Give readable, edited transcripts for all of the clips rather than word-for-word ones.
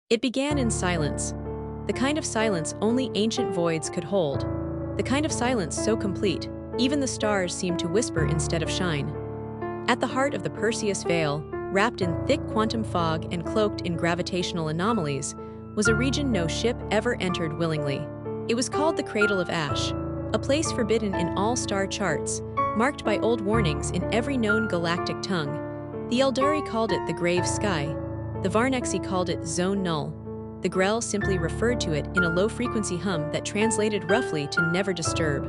It began in silence, the kind of silence only ancient voids could hold, the kind of silence so complete, even the stars seemed to whisper instead of shine. At the heart of the Perseus Veil, wrapped in thick quantum fog and cloaked in gravitational anomalies, was a region no ship ever entered willingly. It was called the Cradle of Ash, a place forbidden in all star charts, marked by old warnings in every known galactic tongue. The Eldari called it the Grave Sky, the Varnexi called it Zone Null. The Grell simply referred to it in a low-frequency hum that translated roughly to never disturb.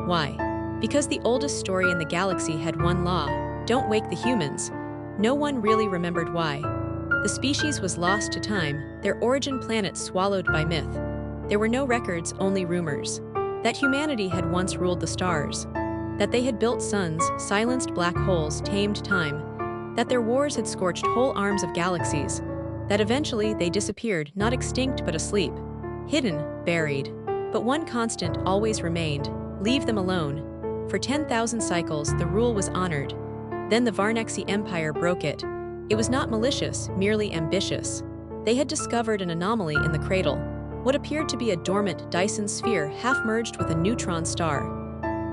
Why? Because the oldest story in the galaxy had one law: don't wake the humans. No one really remembered why. The species was lost to time, their origin planet swallowed by myth. There were no records, only rumors. That humanity had once ruled the stars. That they had built suns, silenced black holes, tamed time. That their wars had scorched whole arms of galaxies. That eventually they disappeared, not extinct but asleep. Hidden, buried. But one constant always remained: leave them alone. For 10,000 cycles, the rule was honored. Then the Varnexi Empire broke it. It was not malicious, merely ambitious. They had discovered an anomaly in the cradle, what appeared to be a dormant Dyson sphere half-merged with a neutron star.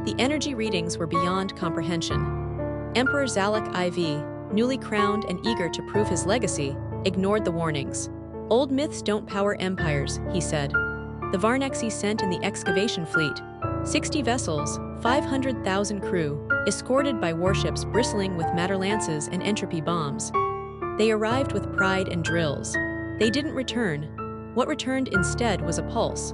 The energy readings were beyond comprehension. Emperor Zalak IV, newly crowned and eager to prove his legacy, ignored the warnings. Old myths don't power empires, he said. The Varnexi sent in the excavation fleet, 60 vessels, 500,000 crew, escorted by warships bristling with matter lances and entropy bombs. They arrived with pride and drills. They didn't return. What returned instead was a pulse.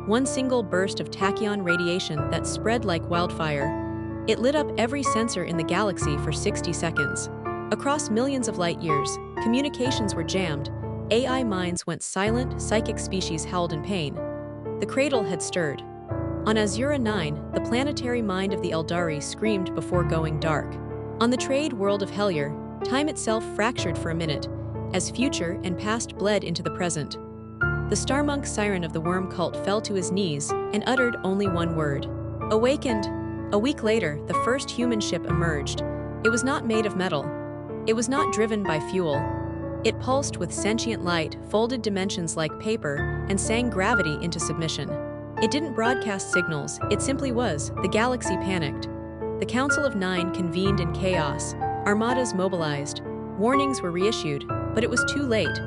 One single burst of tachyon radiation that spread like wildfire. It lit up every sensor in the galaxy for 60 seconds. Across millions of light years, communications were jammed. AI minds went silent, psychic species howled in pain. The cradle had stirred. On Azura 9, the planetary mind of the Eldari screamed before going dark. On the trade world of Hellier, time itself fractured for a minute, as future and past bled into the present. The Starmonk siren of the worm cult fell to his knees and uttered only one word: awakened. A week later, the first human ship emerged. It was not made of metal. It was not driven by fuel. It pulsed with sentient light, folded dimensions like paper, and sang gravity into submission. It didn't broadcast signals, it simply was. The galaxy panicked. The Council of Nine convened in chaos. Armadas mobilized. Warnings were reissued, but it was too late.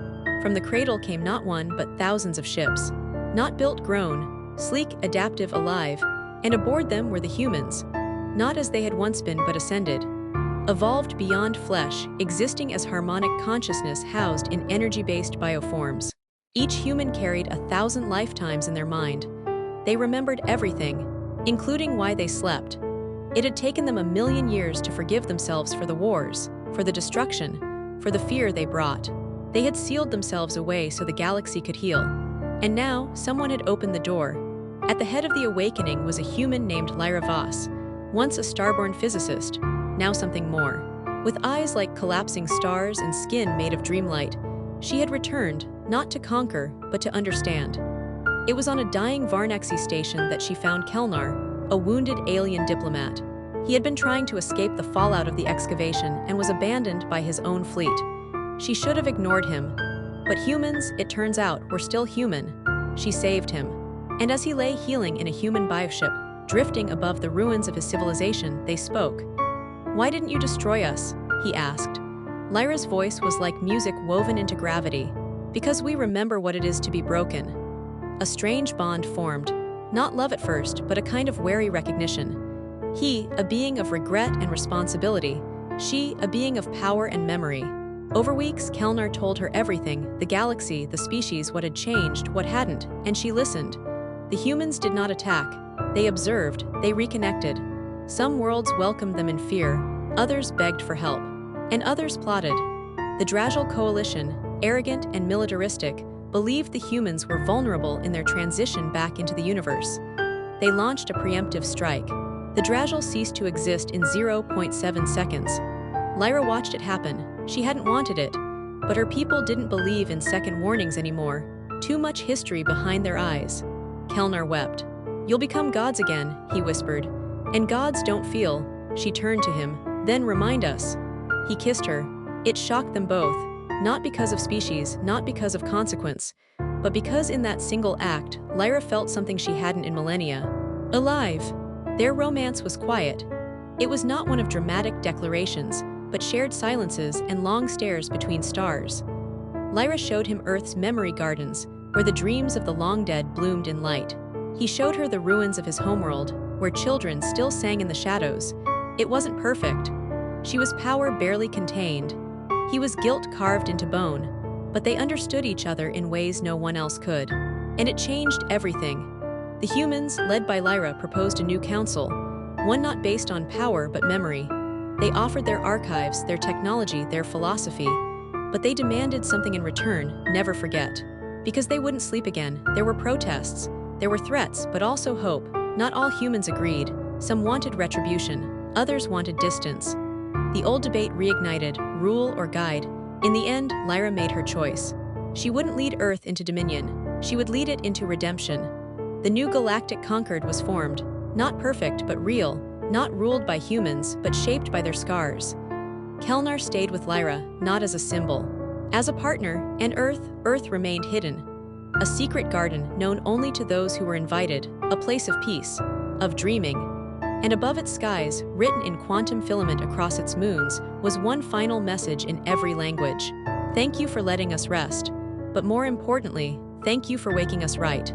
From the cradle came not one but thousands of ships. Not built grown, sleek, adaptive, alive, and aboard them were the humans. Not as they had once been but ascended. Evolved beyond flesh, existing as harmonic consciousness housed in energy-based bioforms. Each human carried 1,000 lifetimes in their mind. They remembered everything, including why they slept. It had taken them 1,000,000 years to forgive themselves for the wars, for the destruction, for the fear they brought. They had sealed themselves away so the galaxy could heal. And now, someone had opened the door. At the head of the awakening was a human named Lyra Voss, once a starborn physicist, now something more. With eyes like collapsing stars and skin made of dreamlight, she had returned, not to conquer, but to understand. It was on a dying Varnexi station that she found Kelnar, a wounded alien diplomat. He had been trying to escape the fallout of the excavation and was abandoned by his own fleet. She should have ignored him. But humans, it turns out, were still human. She saved him. And as he lay healing in a human bioship, drifting above the ruins of his civilization, they spoke. "Why didn't you destroy us?" he asked. Lyra's voice was like music woven into gravity. "Because we remember what it is to be broken." A strange bond formed. Not love at first, but a kind of wary recognition. He, a being of regret and responsibility. She, a being of power and memory. Over weeks, Kelnar told her everything: the galaxy, the species, what had changed, what hadn't, and she listened. The humans did not attack. They observed, they reconnected. Some worlds welcomed them in fear, others begged for help, and others plotted. The Dragil Coalition, arrogant and militaristic, believed the humans were vulnerable in their transition back into the universe. They launched a preemptive strike. The Dragil ceased to exist in 0.7 seconds. Lyra watched it happen. She hadn't wanted it, but her people didn't believe in second warnings anymore. Too much history behind their eyes. Kelnar wept. "You'll become gods again," he whispered. "And gods don't feel." She turned to him. "Then remind us." He kissed her. It shocked them both. not because of species, not because of consequence, but because in that single act, Lyra felt something she hadn't in millennia. Alive. Their romance was quiet. It was not one of dramatic declarations, but shared silences and long stares between stars. Lyra showed him Earth's memory gardens, where the dreams of the long dead bloomed in light. He showed her the ruins of his homeworld, where children still sang in the shadows. It wasn't perfect. She was power barely contained. He was guilt carved into bone, but they understood each other in ways no one else could. And it changed everything. The humans, led by Lyra, proposed a new council, one not based on power but memory. They offered their archives, their technology, their philosophy, but they demanded something in return: never forget. Because they wouldn't sleep again. There were protests, there were threats, but also hope. Not all humans agreed. Some wanted retribution, others wanted distance. The old debate reignited: rule or guide. In the end, Lyra made her choice. She wouldn't lead Earth into dominion. She would lead it into redemption. The new galactic Concord was formed, not perfect but real, not ruled by humans but shaped by their scars. Kelnar stayed with Lyra, not as a symbol, as a partner, and Earth remained hidden. A secret garden known only to those who were invited, a place of peace, of dreaming. And above its skies, written in quantum filament across its moons, was one final message in every language. Thank you for letting us rest. But more importantly, thank you for waking us right.